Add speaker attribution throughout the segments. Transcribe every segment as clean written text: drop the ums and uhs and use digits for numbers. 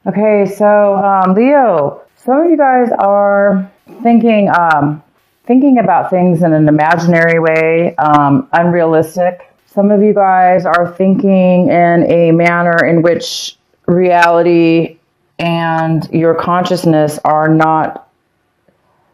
Speaker 1: Okay, so Leo, some of you guys are thinking about things in an imaginary way, unrealistic. Some of you guys are thinking in a manner in which reality and your consciousness are not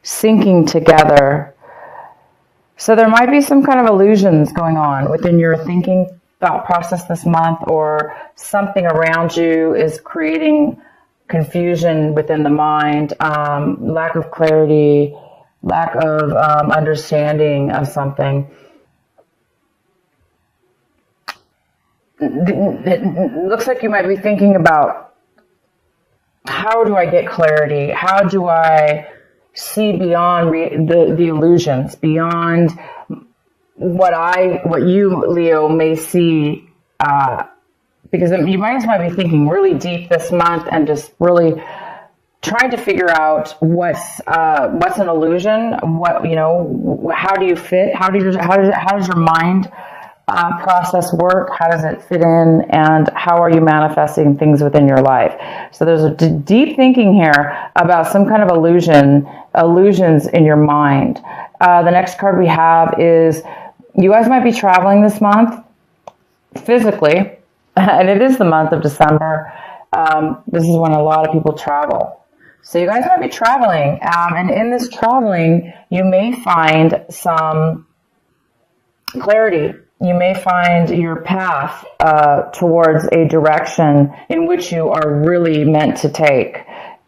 Speaker 1: syncing together. So there might be some kind of illusions going on within your thinking thought process this month, or something around you is creating confusion within the mind, lack of clarity, lack of understanding of something. It looks like you might be thinking about, how do I get clarity? How do I see beyond the illusions, beyond what you, Leo, may see, because you might be thinking really deep this month and just really trying to figure out what's an illusion. How do you fit? How does your mind process work? How does it fit in? And how are you manifesting things within your life? So there's a deep thinking here about some kind of illusions in your mind. The next card we have is, you guys might be traveling this month physically, and it is the month of December. This is when a lot of people travel. So you guys might be traveling, and in this traveling, you may find some clarity. You may find your path towards a direction in which you are really meant to take.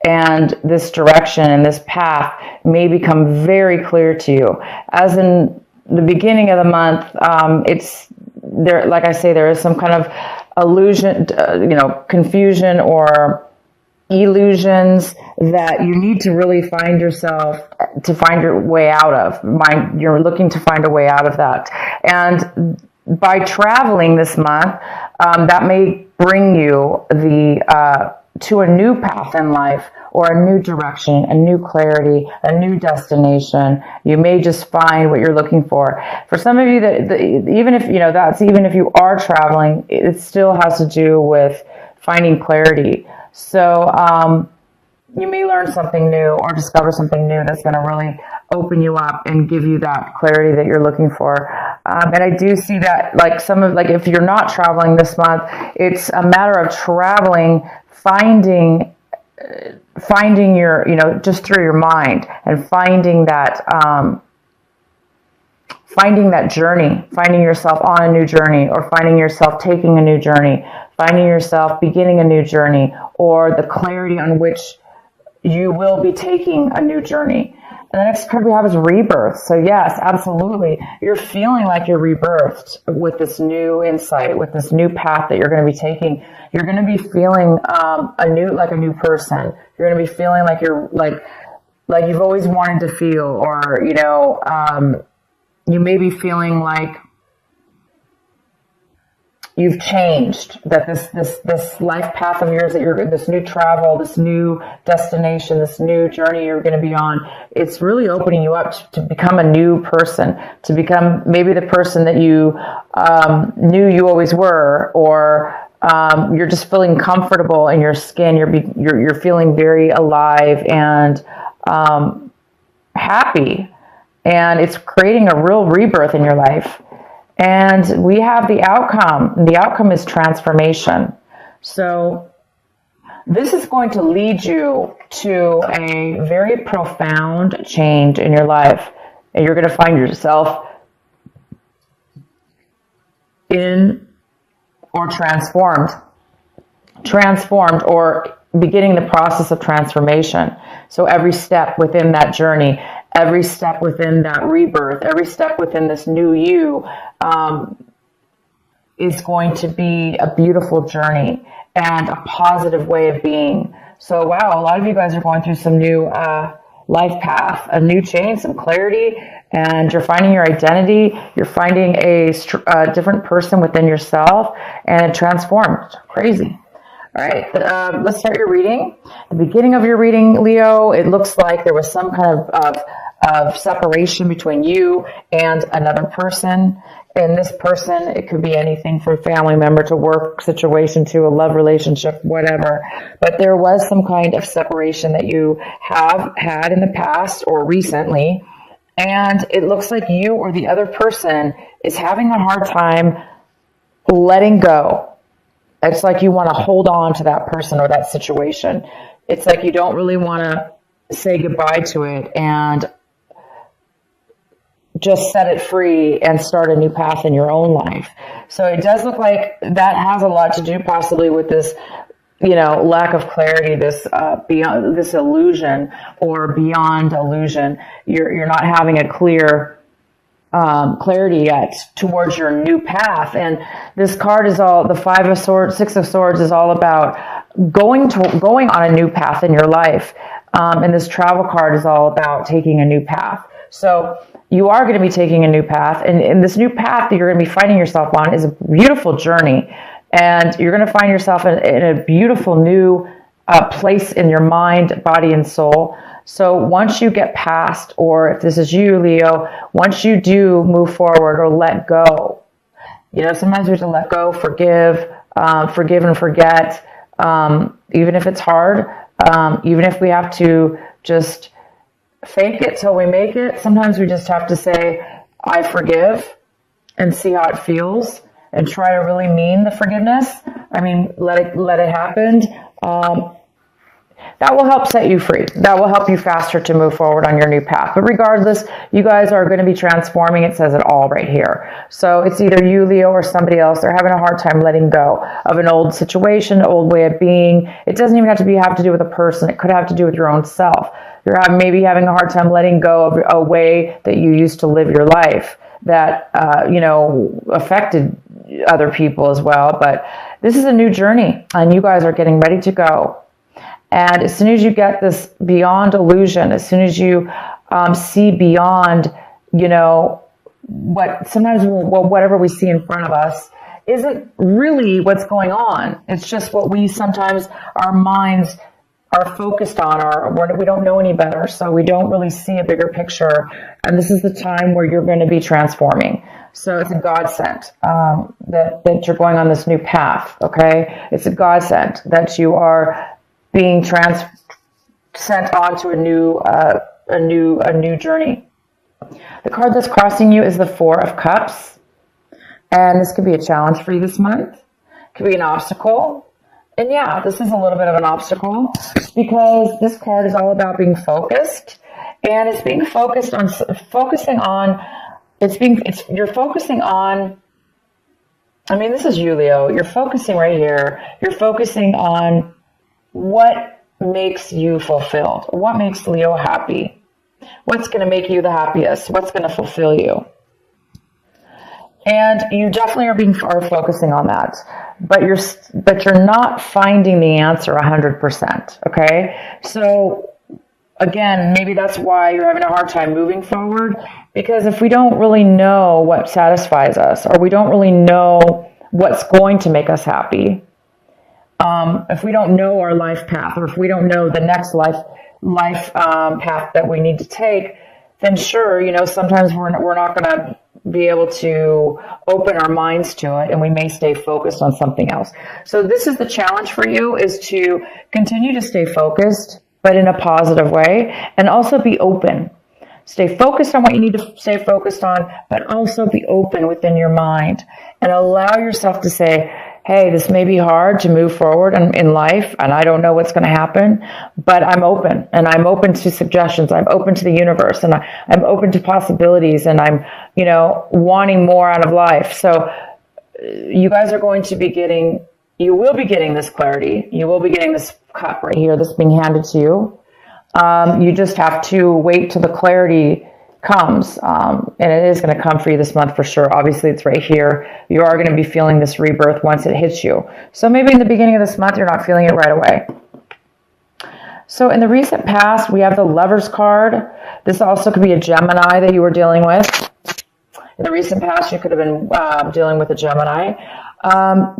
Speaker 1: And this direction and this path may become very clear to you. As in the beginning of the month, it's there. Like I say, there is some kind of illusion, confusion or illusions that you need to really find your way out of. You're looking to find a way out of that. And by traveling this month, that may bring you to a new path in life, or a new direction, a new clarity, a new destination. You may just find what you're looking for. For some of you, even if you are traveling, it still has to do with finding clarity. So you may learn something new or discover something new that's going to really open you up and give you that clarity that you're looking for. And I do see that, if you're not traveling this month, it's a matter of traveling, finding your, just through your mind, and finding that journey, finding yourself on a new journey, or finding yourself taking a new journey, finding yourself beginning a new journey, or the clarity on which you will be taking a new journey. And the next card we have is rebirth. So yes, absolutely. You're feeling like you're rebirthed with this new insight, with this new path that you're going to be taking. You're going to be feeling a new person. You're going to be feeling like you're like you've always wanted to feel, or you may be feeling like you've changed, that this life path of yours, that this new travel, this new destination, this new journey you're going to be on, it's really opening you up to become a new person, to become maybe the person that you knew you always were, or you're just feeling comfortable in your skin. You're feeling very alive and happy, and it's creating a real rebirth in your life. And we have the outcome. The outcome is transformation. So this is going to lead you to a very profound change in your life. And you're going to find yourself in or transformed or beginning the process of transformation. So every step within that journey, every step within that rebirth, every step within this new you is going to be a beautiful journey and a positive way of being. So wow, a lot of you guys are going through some new life path, a new change, some clarity, and you're finding your identity. You're finding a different person within yourself, and it transformed. Crazy. All right, let's start your reading. The beginning of your reading, Leo, it looks like there was some kind of of separation between you and another person. And this person, it could be anything from family member to work situation to a love relationship, whatever. But there was some kind of separation that you have had in the past or recently. And it looks like you or the other person is having a hard time letting go. It's like you want to hold on to that person or that situation. It's like you don't really want to say goodbye to it and just set it free and start a new path in your own life. So it does look like that has a lot to do possibly with this, lack of clarity, this beyond this illusion or beyond illusion. You're not having a clear clarity yet towards your new path. And this card is all, the Five of Swords, Six of Swords is all about going on a new path in your life. And this travel card is all about taking a new path. So you are going to be taking a new path, and this new path that you're going to be finding yourself on is a beautiful journey, and you're going to find yourself in a beautiful new place in your mind, body, and soul. So once you get past, or if this is you, Leo, once you do move forward or let go, sometimes we have to let go, forgive and forget, even if it's hard, even if we have to just fake it till we make it. Sometimes we just have to say, I forgive, and see how it feels, and try to really mean the forgiveness. Let it happen. That will help set you free. That will help you faster to move forward on your new path. But regardless, you guys are going to be transforming. It says it all right here. So it's either you, Leo, or somebody else. They're having a hard time letting go of an old situation, an old way of being. It doesn't even have to do with a person. It could have to do with your own self. You're maybe having a hard time letting go of a way that you used to live your life that, affected other people as well. But this is a new journey, and you guys are getting ready to go. And as soon as you get this beyond illusion, as soon as you see beyond, whatever we see in front of us isn't really what's going on. It's just what we sometimes, our minds are focused on, or we don't know any better, so we don't really see a bigger picture. And this is the time where you're going to be transforming. So it's a godsend that you're going on this new path. Okay, it's a godsend that you are being sent on to a new journey. The card that's crossing you is the Four of Cups, and this could be a challenge for you this month. It could be an obstacle. And yeah, this is a little bit of an obstacle because this card is all about being focused, and it's being focused on you're focusing on, this is you, Leo. You're focusing right here. You're focusing on what makes you fulfilled. What makes Leo happy? What's going to make you the happiest? What's going to fulfill you? And you definitely are focusing on that, but you're not finding the answer 100%. Okay, so again, maybe that's why you're having a hard time moving forward, because if we don't really know what satisfies us, or we don't really know what's going to make us happy, if we don't know our life path, or if we don't know the next life path that we need to take, then sure, sometimes we're not going to be able to open our minds to it, and we may stay focused on something else. So this is the challenge for you, is to continue to stay focused, but in a positive way, and also be open. Stay focused on what you need to stay focused on, but also be open within your mind, and allow yourself to say, hey, this may be hard to move forward in life, and I don't know what's going to happen, but I'm open, and I'm open to suggestions. I'm open to the universe, and I'm open to possibilities, and I'm, wanting more out of life. So you guys are going to be you will be getting this clarity. You will be getting this cup right here that's being handed to you. You just have to wait till the clarity comes, and it is going to come for you this month for sure. Obviously, it's right here. You are going to be feeling this rebirth once it hits you. So maybe in the beginning of this month, you're not feeling it right away. So in the recent past, we have the Lovers card. This also could be a Gemini that you were dealing with. In the recent past, you could have been dealing with a Gemini.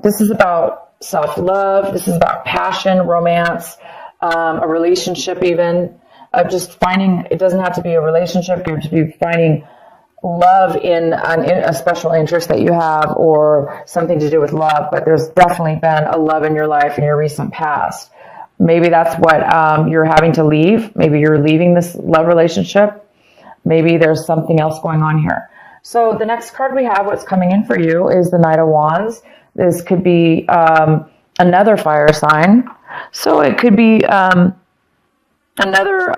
Speaker 1: This is about self-love. This is about passion, romance, a relationship even. of just finding, it doesn't have to be a relationship, you have to be finding love in a special interest that you have or something to do with love, but there's definitely been a love in your life in your recent past. Maybe that's what you're having to leave. Maybe you're leaving this love relationship. Maybe there's something else going on here. So the next card we have, what's coming in for you, is the Knight of Wands. This could be another fire sign. So it could be another,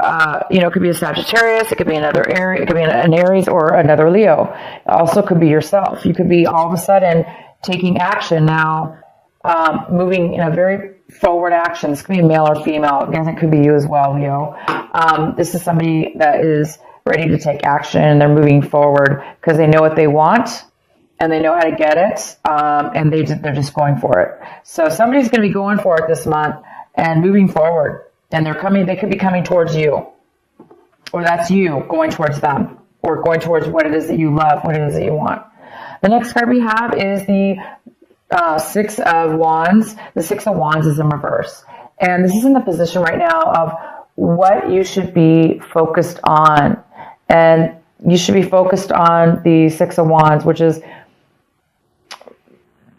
Speaker 1: it could be a Sagittarius, it could be another Aries, it could be an Aries or another Leo. It also could be yourself. You could be all of a sudden taking action now, moving in a very forward action. This could be male or female. Again, it could be you as well, Leo. This is somebody that is ready to take action and they're moving forward because they know what they want and they know how to get it, and they're just going for it. So somebody's going to be going for it this month and moving forward. And they could be coming towards you, or that's you going towards them, or going towards what it is that you love, what it is that you want. The next card we have is the Six of Wands. The Six of Wands is in reverse. And this is in the position right now of what you should be focused on. And you should be focused on the Six of Wands, which is,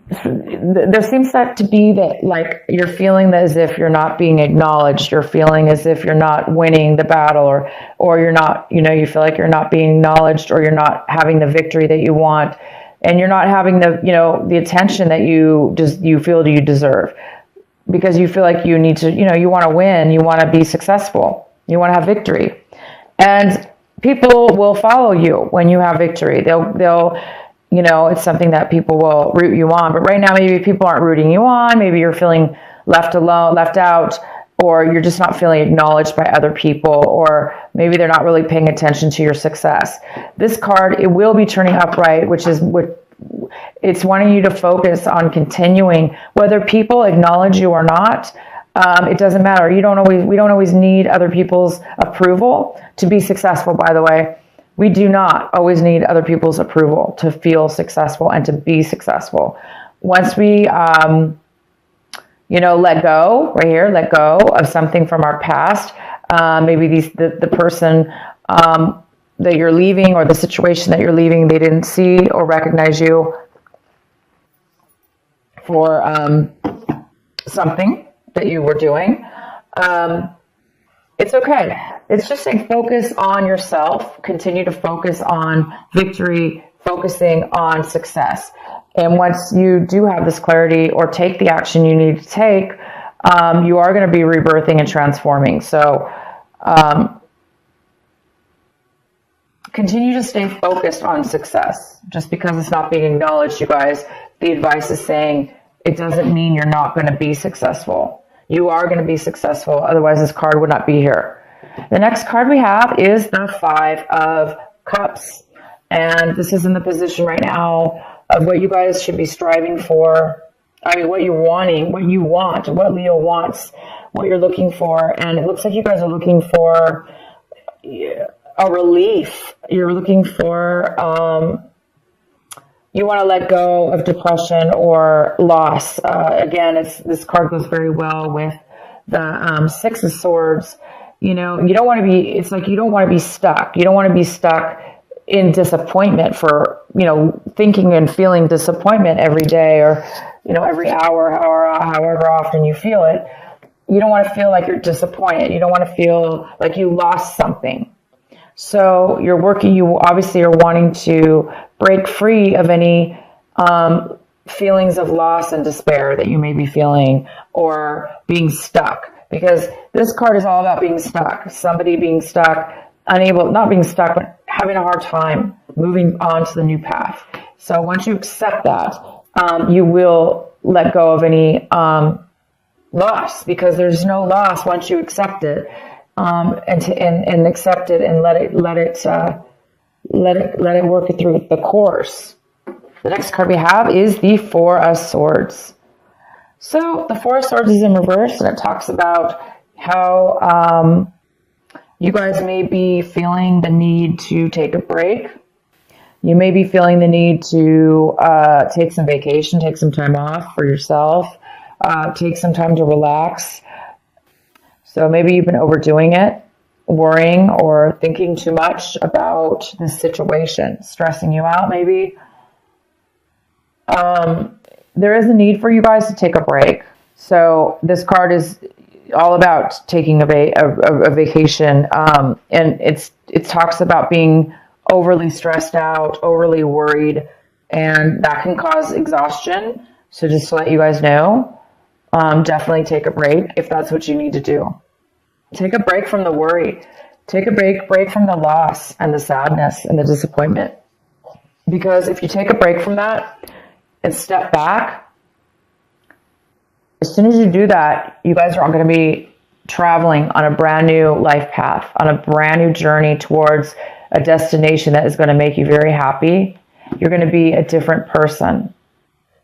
Speaker 1: there seems to be that, like, you're feeling as if you're not being acknowledged. You're feeling as if you're not winning the battle, or you're not, you feel like you're not being acknowledged, or you're not having the victory that you want, and you're not having the attention that you feel you deserve, because you feel like you need to, you want to win, you want to be successful, you want to have victory, and people will follow you when you have victory. They'll it's something that people will root you on. But right now, maybe people aren't rooting you on. Maybe you're feeling left alone, left out, or you're just not feeling acknowledged by other people, or maybe they're not really paying attention to your success. This card, it will be turning upright, which is what it's wanting you to focus on continuing, whether people acknowledge you or not. It doesn't matter. We don't always need other people's approval to be successful, by the way. We do not always need other people's approval to feel successful and to be successful. Once we, let go of something from our past, maybe the person that you're leaving, or the situation that you're leaving, they didn't see or recognize you for something that you were doing. It's okay. It's just saying focus on yourself. Continue to focus on victory, focusing on success. And once you do have this clarity or take the action you need to take, you are going to be rebirthing and transforming. So continue to stay focused on success. Just because it's not being acknowledged, you guys, the advice is saying it doesn't mean you're not going to be successful. You are going to be successful. Otherwise, this card would not be here. The next card we have is the Five of Cups. And this is in the position right now of what you guys should be striving for. What you're wanting, what you want, what Leo wants, what you're looking for. And it looks like you guys are looking for a relief. You're looking for... you want to let go of depression or loss. Again, this card goes very well with the Six of Swords. You don't want to be, it's like you don't want to be stuck. You don't want to be stuck in disappointment for, thinking and feeling disappointment every day, or, every hour, however often you feel it. You don't want to feel like you're disappointed. You don't want to feel like you lost something. So you obviously are wanting to break free of any feelings of loss and despair that you may be feeling, or being stuck, because this card is all about being stuck. Somebody being stuck, not being stuck, but having a hard time moving on to the new path. So once you accept that, you will let go of any loss, because there's no loss once you accept it. And accept it and let it work through the course. The next card we have is the Four of Swords. So the Four of Swords is in reverse, and it talks about how you guys may be feeling the need to take a break. You may be feeling the need to take some vacation, take some time off for yourself, take some time to relax. So maybe you've been overdoing it. worrying or thinking too much about this situation, stressing you out maybe. There is a need for you guys to take a break. So this card is all about taking a vacation, and it talks about being overly stressed out, overly worried, and that can cause exhaustion. So just to let you guys know, definitely take a break if that's what you need to do. Take a break from the worry. Take a break from the loss and the sadness and the disappointment. Because if you take a break from that and step back, as soon as you do that, you guys are going to be traveling on a brand new life path, on a brand new journey towards a destination that is going to make you very happy. You're going to be a different person.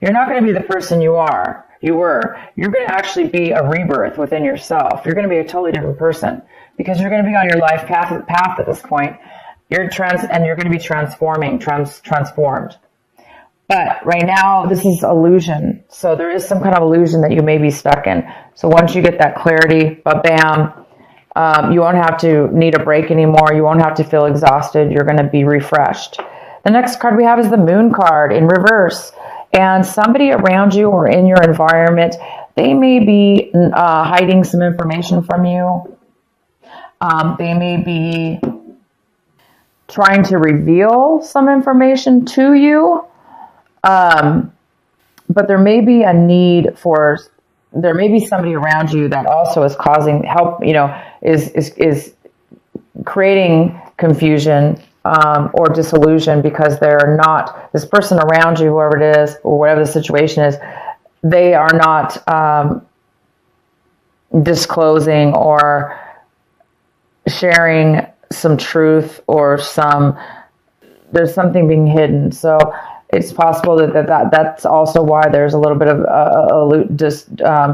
Speaker 1: You're not going to be the person you were. You're going to actually be a rebirth within yourself. You're going to be a totally different person because you're going to be on your life path at this point. You're going to be transformed. But right now, this is illusion. So there is some kind of illusion that you may be stuck in. So once you get that clarity, bam, you won't have to need a break anymore. You won't have to feel exhausted. You're going to be refreshed. The next card we have is the Moon card in reverse. And somebody around you or in your environment, they may be hiding some information from you. They may be trying to reveal some information to you. But there may be a need for, there may be somebody around you that also is causing is creating confusion, or disillusion because they're not, this person around you, whoever it is, or whatever the situation is, they are not, disclosing or sharing some truth or there's something being hidden. So it's possible that's also why there's a little bit of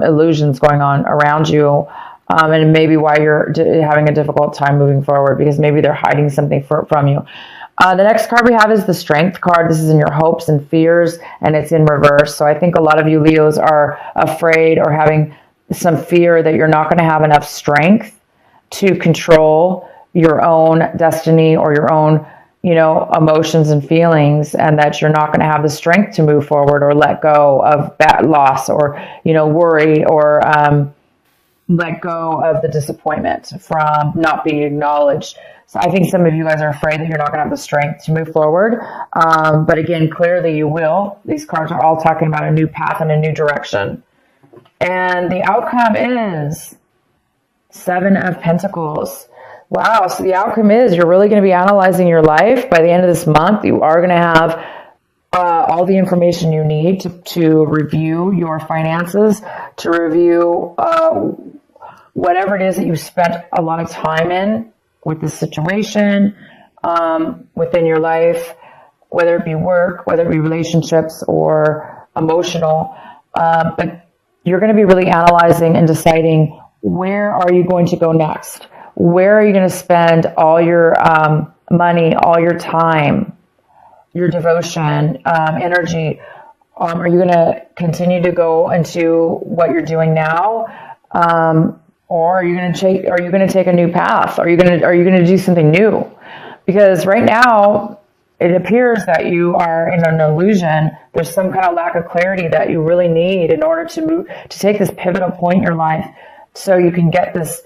Speaker 1: illusions going on around you, and maybe why you're having a difficult time moving forward because maybe they're hiding something from you. The next card we have is the Strength card. This is in your hopes and fears, and it's in reverse. So I think a lot of you Leos are afraid or having some fear that you're not going to have enough strength to control your own destiny or your own emotions and feelings, and that you're not going to have the strength to move forward or let go of that loss or, worry or let go of the disappointment from not being acknowledged. So I think some of you guys are afraid that you're not going to have the strength to move forward. But again, clearly you will. These cards are all talking about a new path and a new direction. And the outcome is Seven of Pentacles. Wow, so the outcome is you're really going to be analyzing your life. By the end of this month, you are going to have all the information you need to review your finances, to review whatever it is that you've spent a lot of time in with this situation, within your life, whether it be work, whether it be relationships or emotional. But you're going to be really analyzing and deciding, where are you going to go next? Where are you going to spend all your money, all your time, your devotion, energy? Are you going to continue to go into what you're doing now, or are you going to take a new path? Are you going to do something new? Because right now it appears that you are in an illusion. There's some kind of lack of clarity that you really need in order to take this pivotal point in your life, so you can get this.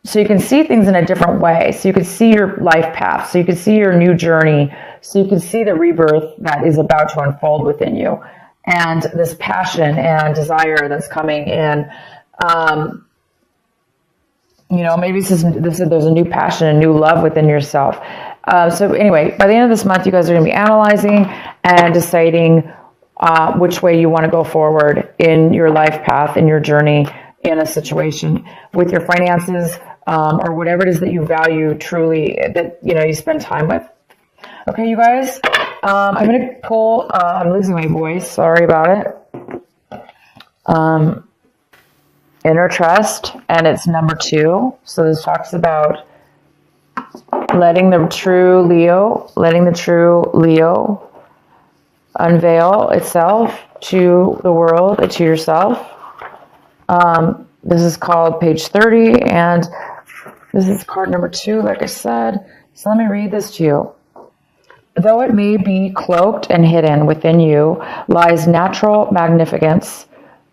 Speaker 1: So you can see things in a different way. So you can see your life path. So you can see your new journey. So you can see the rebirth that is about to unfold within you. And this passion and desire that's coming in. Maybe there's a new passion, a new love within yourself. So anyway, by the end of this month, you guys are going to be analyzing and deciding which way you want to go forward in your life path, in your journey, in a situation with your finances, or whatever it is that you value truly, that you spend time with. Okay, you guys, I'm going to pull, I'm losing my voice, sorry about it. Inner Trust, and it's number 2. So this talks about letting the true Leo unveil itself to the world and to yourself. This is called page 30, and This is card number 2, like I said. So let me read this to you. Though it may be cloaked and hidden within you lies natural magnificence,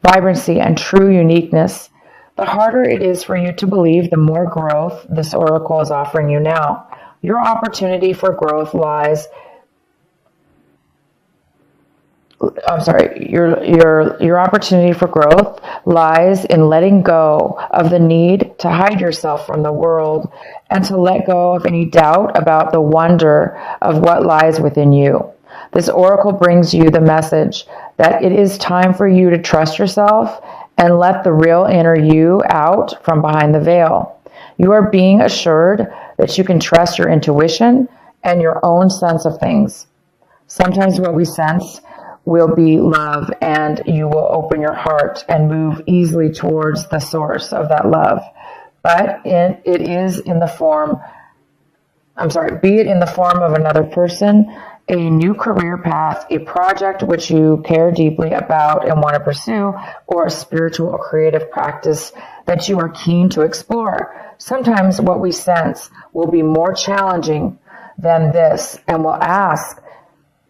Speaker 1: vibrancy, and true uniqueness. The harder it is for you to believe, the more growth this oracle is offering you now. Your opportunity for growth lies your opportunity for growth lies in letting go of the need to hide yourself from the world and to let go of any doubt about the wonder of what lies within you. This oracle brings you the message that it is time for you to trust yourself and let the real inner you out from behind the veil. You are being assured that you can trust your intuition and your own sense of things. Sometimes what we sense will be love, and you will open your heart and move easily towards the source of that love. But it is in the form, be it in the form of another person, a new career path, a project which you care deeply about and want to pursue, or a spiritual or creative practice that you are keen to explore. Sometimes what we sense will be more challenging than this and will ask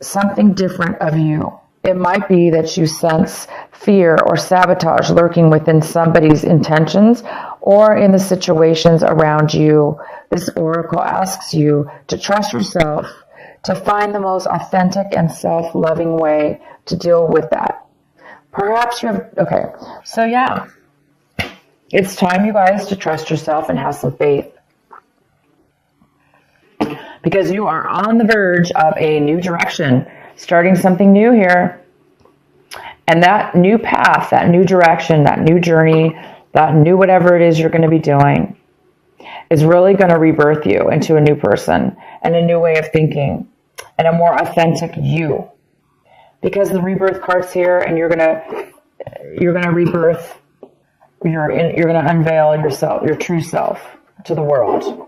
Speaker 1: something different of you. It might be that you sense fear or sabotage lurking within somebody's intentions or in the situations around you. This oracle asks you to trust yourself, to find the most authentic and self-loving way to deal with that. Perhaps you have, it's time, you guys, to trust yourself and have some faith. Because you are on the verge of a new direction, starting something new here. And that new path, that new direction, that new journey, that new whatever it is you're going to be doing is really going to rebirth you into a new person and a new way of thinking and a more authentic you. Because the rebirth card's here, and you're going to rebirth, you're going to unveil yourself, your true self, to the world.